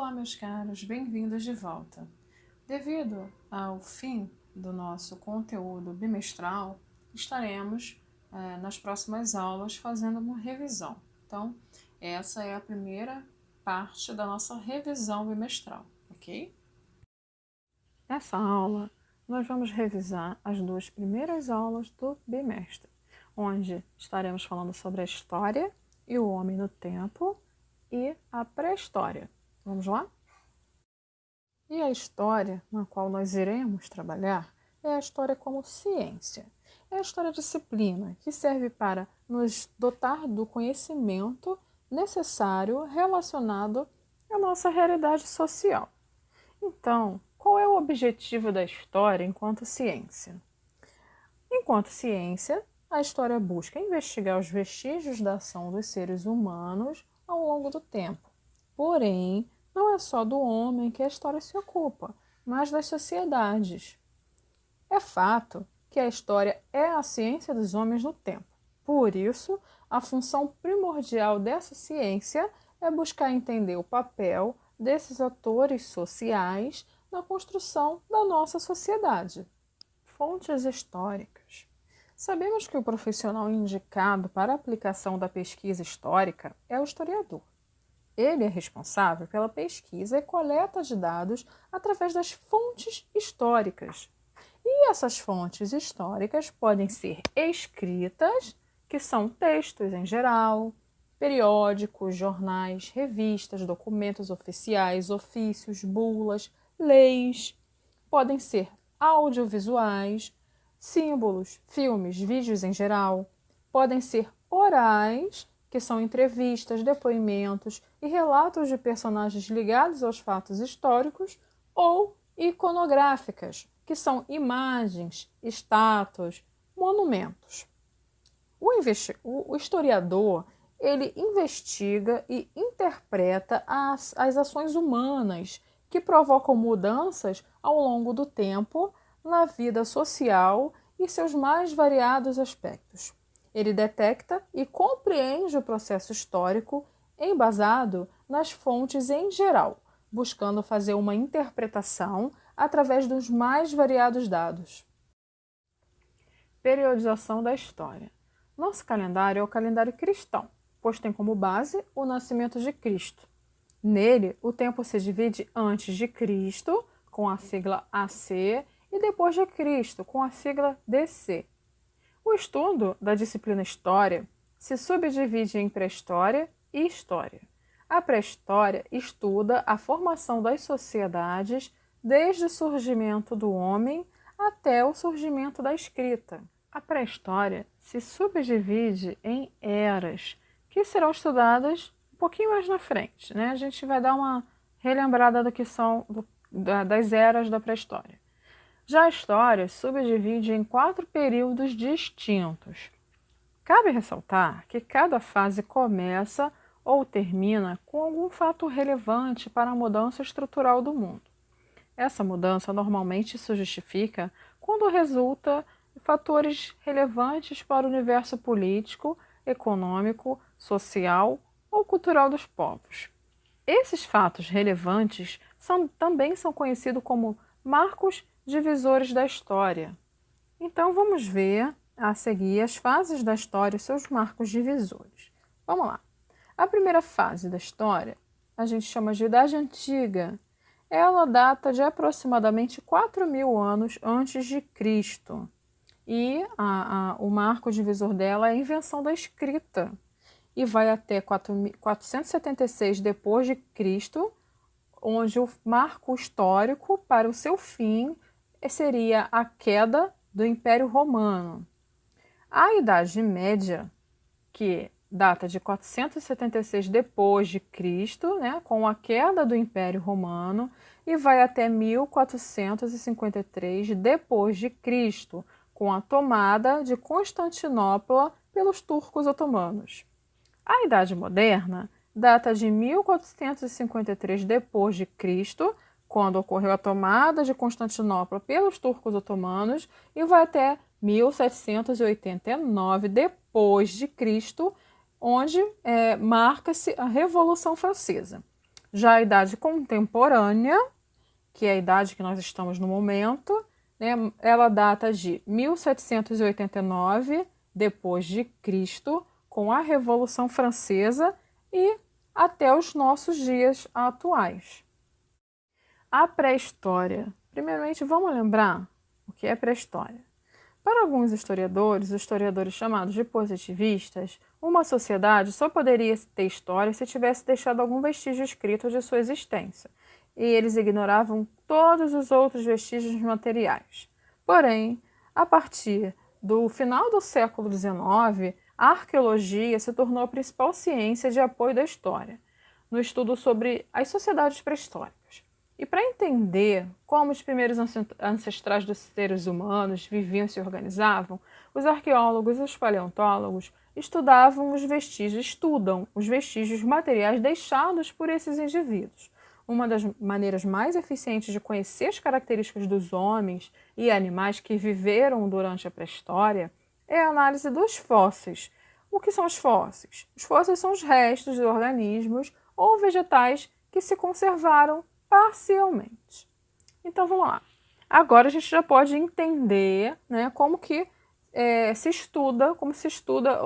Olá, meus caros, bem-vindos de volta. Devido ao fim do nosso conteúdo bimestral, estaremos nas próximas aulas fazendo uma revisão. Então, essa é a primeira parte da nossa revisão bimestral, ok? Nessa aula, nós vamos revisar as duas primeiras aulas do bimestre, onde estaremos falando sobre a história e o homem no tempo e a pré-história. Vamos lá? E a história na qual nós iremos trabalhar é a história como ciência. É a história disciplina que serve para nos dotar do conhecimento necessário relacionado à nossa realidade social. Então, qual é o objetivo da história enquanto ciência? Enquanto ciência, a história busca investigar os vestígios da ação dos seres humanos ao longo do tempo. Porém, não é só do homem que a história se ocupa, mas das sociedades. É fato que a história é a ciência dos homens no tempo. Por isso, a função primordial dessa ciência é buscar entender o papel desses atores sociais na construção da nossa sociedade. Fontes históricas. Sabemos que o profissional indicado para a aplicação da pesquisa histórica é o historiador. Ele é responsável pela pesquisa e coleta de dados através das fontes históricas. E essas fontes históricas podem ser escritas, que são textos em geral, periódicos, jornais, revistas, documentos oficiais, ofícios, bulas, leis. Podem ser audiovisuais, símbolos, filmes, vídeos em geral. Podem ser orais, que são entrevistas, depoimentos e relatos de personagens ligados aos fatos históricos, ou iconográficas, que são imagens, estátuas, monumentos. O historiador, ele investiga e interpreta as ações humanas que provocam mudanças ao longo do tempo na vida social e seus mais variados aspectos. Ele detecta e compreende o processo histórico embasado nas fontes em geral, buscando fazer uma interpretação através dos mais variados dados. Periodização da história. Nosso calendário é o calendário cristão, pois tem como base o nascimento de Cristo. Nele, o tempo se divide antes de Cristo, com a sigla AC, e depois de Cristo, com a sigla DC. O estudo da disciplina História se subdivide em pré-história e história. A pré-história estuda a formação das sociedades desde o surgimento do homem até o surgimento da escrita. A pré-história se subdivide em eras, que serão estudadas um pouquinho mais na frente, né? A gente vai dar uma relembrada do que são das eras da pré-história. Já a história subdivide em 4 períodos distintos. Cabe ressaltar que cada fase começa ou termina com algum fato relevante para a mudança estrutural do mundo. Essa mudança normalmente se justifica quando resulta de fatores relevantes para o universo político, econômico, social ou cultural dos povos. Esses fatos relevantes também são conhecidos como marcos divisores da história. Então vamos ver a seguir as fases da história e seus marcos divisores. Vamos lá. A primeira fase da história a gente chama de Idade Antiga. Ela data de aproximadamente 4.000 anos antes de Cristo. E o marco divisor dela é a invenção da escrita. E vai até 476 depois de Cristo, onde o marco histórico para o seu fim seria a queda do Império Romano. A Idade Média, que data de 476 depois de Cristo, né, com a queda do Império Romano, e vai até 1453 depois de Cristo, com a tomada de Constantinopla pelos turcos otomanos. A Idade Moderna data de 1453 depois de Cristo, quando ocorreu a tomada de Constantinopla pelos turcos otomanos, e vai até 1789 depois de Cristo, onde marca-se a Revolução Francesa. Já a idade contemporânea, que é a idade que nós estamos no momento, né, ela data de 1789 depois de Cristo, com a Revolução Francesa e até os nossos dias atuais. A pré-história. Primeiramente, vamos lembrar o que é pré-história. Para alguns historiadores, os historiadores chamados de positivistas, uma sociedade só poderia ter história se tivesse deixado algum vestígio escrito de sua existência, e eles ignoravam todos os outros vestígios materiais. Porém, a partir do final do século XIX, a arqueologia se tornou a principal ciência de apoio da história, no estudo sobre as sociedades pré-históricas. E para entender como os primeiros ancestrais dos seres humanos viviam e se organizavam, os arqueólogos e os paleontólogos estudam os vestígios materiais deixados por esses indivíduos. Uma das maneiras mais eficientes de conhecer as características dos homens e animais que viveram durante a pré-história é a análise dos fósseis. O que são os fósseis? Os fósseis são os restos de organismos ou vegetais que se conservaram parcialmente. Então vamos lá. Agora a gente já pode entender, né, como se estuda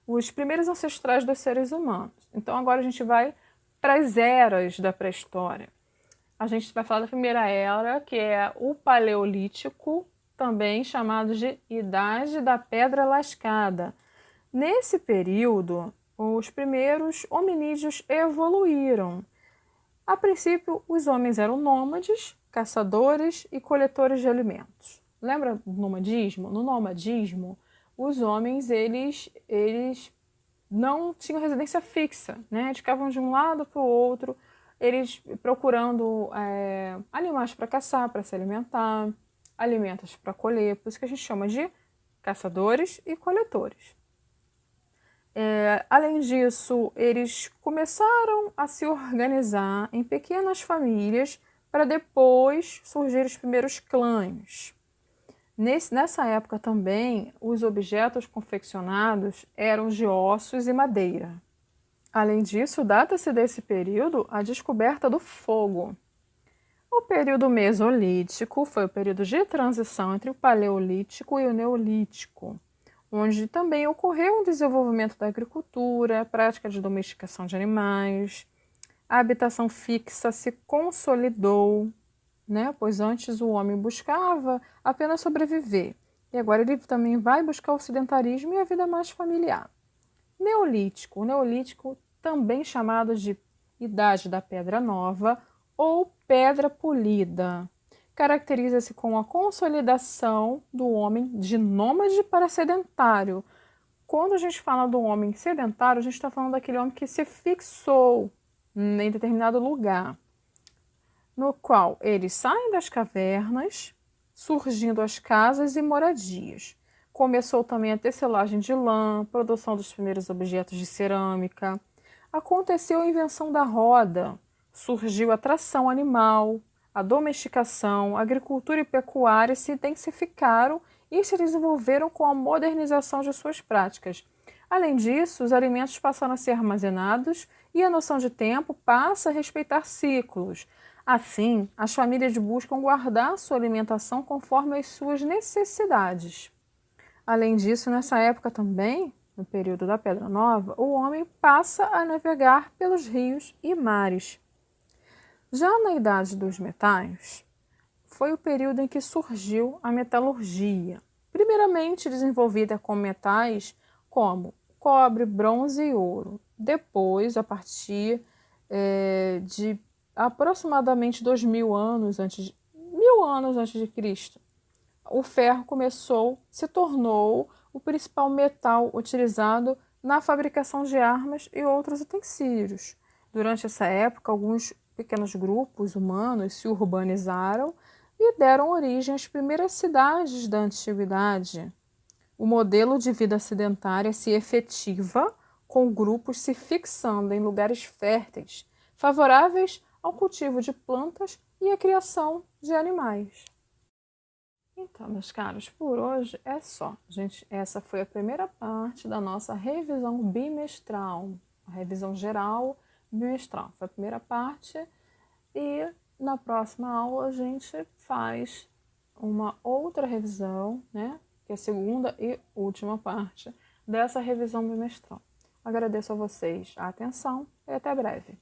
os primeiros ancestrais dos seres humanos. Então agora a gente vai para as eras da pré-história. A gente vai falar da primeira era, que é o Paleolítico, também chamado de Idade da Pedra Lascada. Nesse período, os primeiros hominídeos evoluíram. A princípio, os homens eram nômades, caçadores e coletores de alimentos. Lembra do nomadismo? No nomadismo, os homens eles não tinham residência fixa, né? Eles ficavam de um lado para o outro, eles procurando animais para caçar, para se alimentar, alimentos para colher, por isso que a gente chama de caçadores e coletores. Além disso, eles começaram a se organizar em pequenas famílias para depois surgir os primeiros clãs. Nessa época também, os objetos confeccionados eram de ossos e madeira. Além disso, data-se desse período a descoberta do fogo. O período Mesolítico foi o período de transição entre o Paleolítico e o Neolítico, onde também ocorreu um desenvolvimento da agricultura, a prática de domesticação de animais, a habitação fixa se consolidou, né? Pois antes o homem buscava apenas sobreviver, e agora ele também vai buscar o sedentarismo e a vida mais familiar. Neolítico. O Neolítico, também chamado de Idade da Pedra Nova ou Pedra Polida, caracteriza-se com a consolidação do homem de nômade para sedentário. Quando a gente fala do homem sedentário, a gente está falando daquele homem que se fixou em determinado lugar, no qual eles saem das cavernas, surgindo as casas e moradias. Começou também a tecelagem de lã, produção dos primeiros objetos de cerâmica. Aconteceu a invenção da roda, surgiu a tração animal, a domesticação, a agricultura e pecuária se intensificaram e se desenvolveram com a modernização de suas práticas. Além disso, os alimentos passaram a ser armazenados e a noção de tempo passa a respeitar ciclos. Assim, as famílias buscam guardar sua alimentação conforme as suas necessidades. Além disso, nessa época também, no período da Pedra Nova, o homem passa a navegar pelos rios e mares. Já na Idade dos Metais, foi o período em que surgiu a metalurgia, primeiramente desenvolvida com metais como cobre, bronze e ouro. Depois, a partir de aproximadamente 2000 anos antes de Cristo, o ferro se tornou o principal metal utilizado na fabricação de armas e outros utensílios. Durante essa época, alguns pequenos grupos humanos se urbanizaram e deram origem às primeiras cidades da antiguidade. O modelo de vida sedentária se efetiva com grupos se fixando em lugares férteis, favoráveis ao cultivo de plantas e à criação de animais. Então, meus caros, por hoje é só. Gente, essa foi a primeira parte da nossa revisão bimestral, a revisão geral bimestral. Foi a primeira parte e na próxima aula a gente faz uma outra revisão, né? Que é a segunda e última parte dessa revisão bimestral. Agradeço a vocês a atenção e até breve.